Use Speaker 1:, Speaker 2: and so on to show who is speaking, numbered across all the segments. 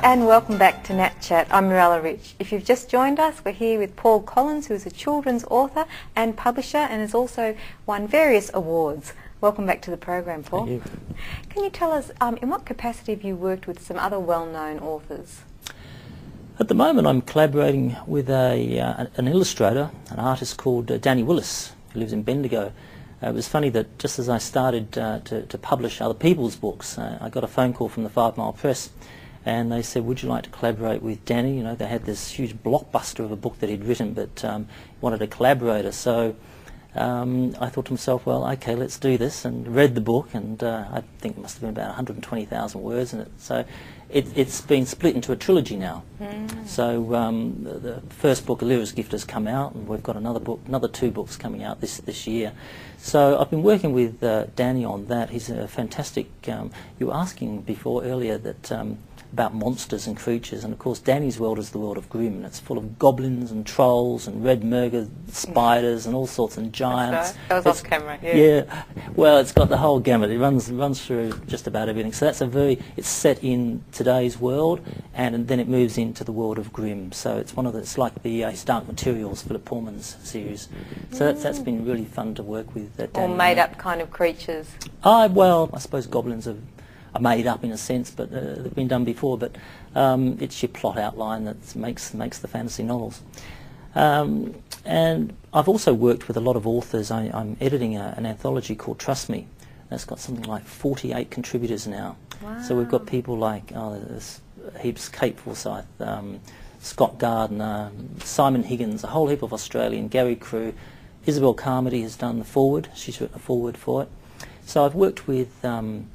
Speaker 1: And welcome back to NATChat. I'm Mirella Rich. If you've just joined us, we're here with Paul Collins, who is a children's author and publisher and has also won various awards. Welcome back to the program, Paul.
Speaker 2: Thank you.
Speaker 1: Can you tell us, in what capacity have you worked with some other well-known authors?
Speaker 2: At the moment I'm collaborating with an illustrator, an artist called Danny Willis, who lives in Bendigo. It was funny that just as I started to publish other people's books, I got a phone call from the 5 Mile Press, and they said, would you like to collaborate with Danny? You know, they had this huge blockbuster of a book that he'd written, but wanted a collaborator. So I thought to myself, well, okay, let's do this, and read the book, and I think it must have been about 120,000 words in it. So it's been split into a trilogy now. So the first book, Alira's Gift, has come out, and we've got another 2 books coming out this year. So I've been working with Danny on that. He's a fantastic. You were asking before earlier that about monsters and creatures, and of course Danny's world is the world of Grimm, and it's full of goblins and trolls and red murga spiders and all sorts, and giants.
Speaker 1: That was off camera.
Speaker 2: Yeah. Well, it's got the whole gamut. It runs through just about everything. So that's it's set in today's world, and then it moves into the world of Grimm. So it's it's like the Dark Materials, Philip Pullman's series. So that's been really fun to work with. Danny.
Speaker 1: All made up kind of creatures.
Speaker 2: Well, I suppose goblins are made up in a sense, but they've been done before. But it's your plot outline that makes the fantasy novels. And I've also worked with a lot of authors. I'm editing an anthology called Trust Me. That's got something like 48 contributors now.
Speaker 1: Wow.
Speaker 2: So we've got people like there's heaps, Kate Forsyth, Scott Gardner, Simon Higgins, a whole heap of Australian, Gary Crew. Isabel Carmody has done the foreword. She's written a foreword for it. So I've worked with,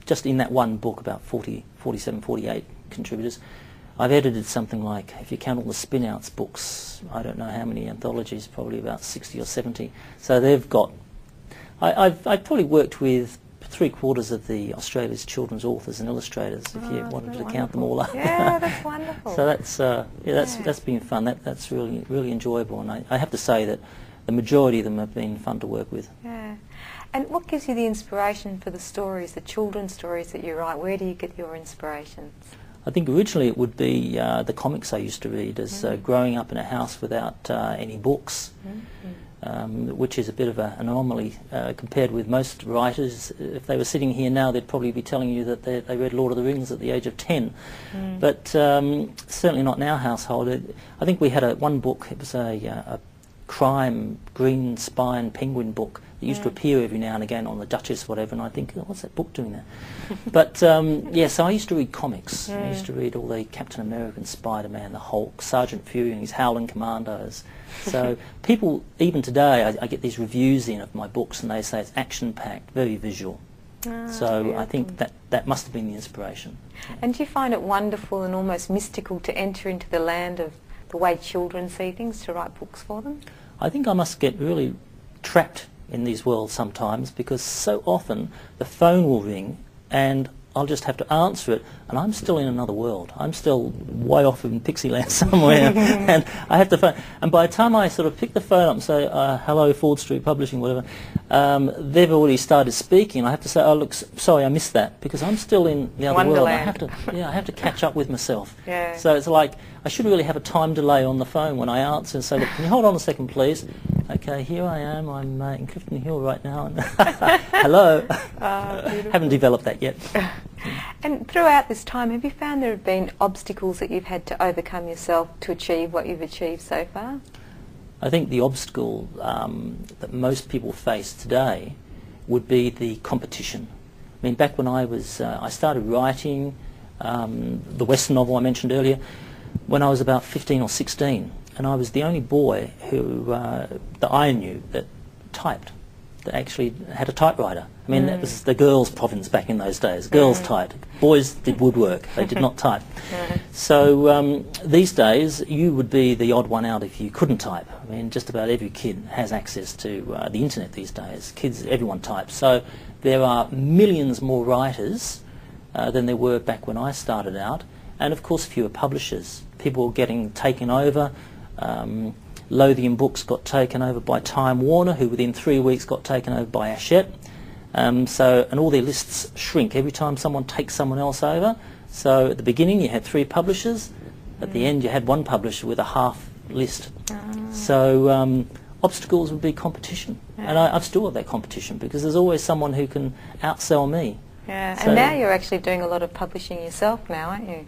Speaker 2: just in that one book, about 47, 48 contributors. I've edited something like, if you count all the spin-outs books, I don't know how many anthologies, probably about 60 or 70. So they've got... I've probably worked with 3/4 of the Australia's children's authors and illustrators, if you wanted to count them all up.
Speaker 1: Yeah, that's wonderful.
Speaker 2: So that's been fun. That's really enjoyable, and I have to say that the majority of them have been fun to work with.
Speaker 1: Yeah. And what gives you the inspiration for the stories, the children's stories that you write? Where do you get your inspirations?
Speaker 2: I think originally it would be the comics I used to read as growing up in a house without any books, which is a bit of an anomaly compared with most writers. If they were sitting here now, they'd probably be telling you that they read Lord of the Rings at the age of 10. But certainly not in our household. I think we had one book. It was a crime green spine penguin book that used to appear every now and again on the Duchess or whatever, and I think, oh, what's that book doing there? But yeah, so I used to read comics. I used to read all the Captain American, Spider-Man, the Hulk, Sergeant Fury and his Howling Commandos. So people, even today, I get these reviews in of my books, and they say it's action-packed, very visual. So I think that must have been the inspiration.
Speaker 1: And do you find it wonderful and almost mystical to enter into the land of the way children see things, to write books for them?
Speaker 2: I think I must get really trapped in these worlds sometimes, because so often the phone will ring and I'll just have to answer it, and I'm still in another world. I'm still way off in Pixieland somewhere, and I have to phone. And by the time I sort of pick the phone up and say, hello, Ford Street Publishing, whatever, they've already started speaking. I have to say, oh, look, sorry, I missed that, because I'm still in the other world. I have to catch up with myself.
Speaker 1: Yeah.
Speaker 2: So it's like, I should really have a time delay on the phone when I answer and say, look, can you hold on a second, please? Okay, here I am. I'm in Clifton Hill right now. And hello. Haven't developed that yet.
Speaker 1: And throughout this time, have you found there have been obstacles that you've had to overcome yourself to achieve what you've achieved so far?
Speaker 2: I think the obstacle that most people face today would be the competition. I mean, back when I started writing the Western novel I mentioned earlier, when I was about 15 or 16, and I was the only boy who that I knew that typed, that actually had a typewriter. I mean, that was the girls' province back in those days. Girls typed. Boys did woodwork. They did not type. So these days, you would be the odd one out if you couldn't type. I mean, just about every kid has access to the internet these days. Kids, everyone types. So there are millions more writers than there were back when I started out. And of course, fewer publishers. People were getting taken over. Lothian Books got taken over by Time Warner, who within 3 weeks got taken over by Hachette. And all their lists shrink every time someone takes someone else over. So at the beginning you had 3 publishers, at the end you had 1 publisher with a half list. So obstacles would be competition, and I've still got that competition because there's always someone who can outsell me.
Speaker 1: Yeah,
Speaker 2: So,
Speaker 1: and now you're actually doing a lot of publishing yourself now, aren't you?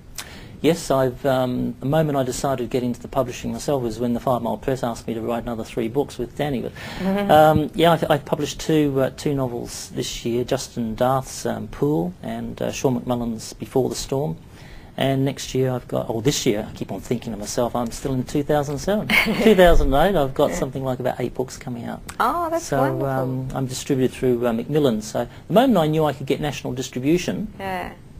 Speaker 2: yes, the moment I decided to get into the publishing myself was when the 5 Mile Press asked me to write another 3 books with Danny. But yeah, I've published two novels this year: Justin Darth's Pool and Sean McMullen's Before the Storm. And next year I've got, or this year, I keep on thinking to myself, I'm still in 2007. 2008, I've got something like about 8 books coming out.
Speaker 1: Oh, that's wonderful.
Speaker 2: I'm distributed through Macmillan. So the moment I knew I could get national distribution,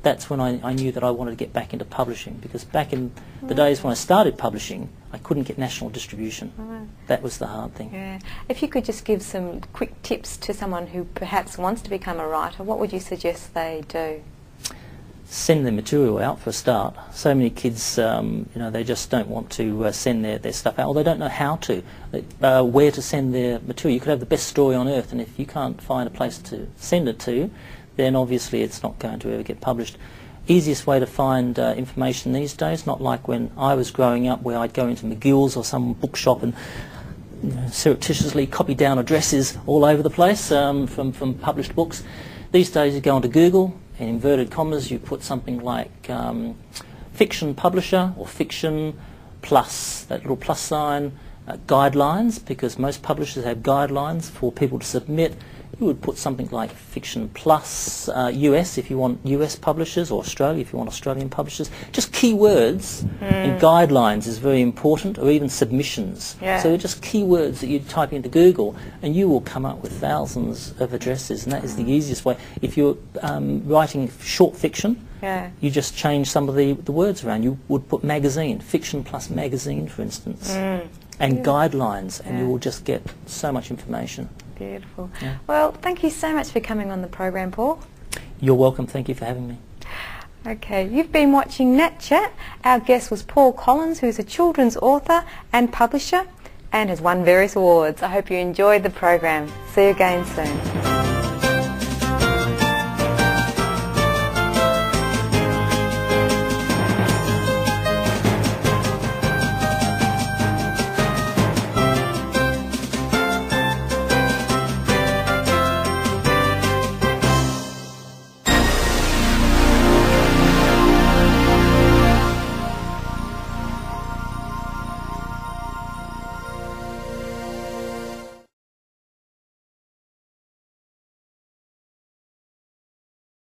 Speaker 2: that's when I knew that I wanted to get back into publishing, because back in the days when I started publishing, I couldn't get national distribution. That was the hard thing.
Speaker 1: Yeah. If you could just give some quick tips to someone who perhaps wants to become a writer, what would you suggest they do?
Speaker 2: Send their material out for a start. So many kids, they just don't want to send their stuff out, or they don't know how to, where to send their material. You could have the best story on earth, and if you can't find a place to send it to, then obviously it's not going to ever get published. Easiest way to find information these days, not like when I was growing up where I'd go into McGill's or some bookshop and surreptitiously copy down addresses all over the place from published books. These days you go onto Google, in inverted commas you put something like fiction publisher or fiction plus, that little plus sign, guidelines, because most publishers have guidelines for people to submit. You would put something like fiction plus US if you want US publishers, or Australia if you want Australian publishers. Just keywords and guidelines is very important, or even submissions. So just keywords that you type into Google and you will come up with thousands of addresses, and that is the easiest way. If you're writing short fiction, you just change some of the words around. You would put magazine, fiction plus magazine for instance, and guidelines, and you will just get so much information.
Speaker 1: Beautiful. Well, thank you so much for coming on the program, Paul.
Speaker 2: You're welcome. Thank you for having me.
Speaker 1: Okay, you've been watching NATChat. Our guest was Paul Collins, who's a children's author and publisher and has won various awards. I hope you enjoyed the program. See you again soon.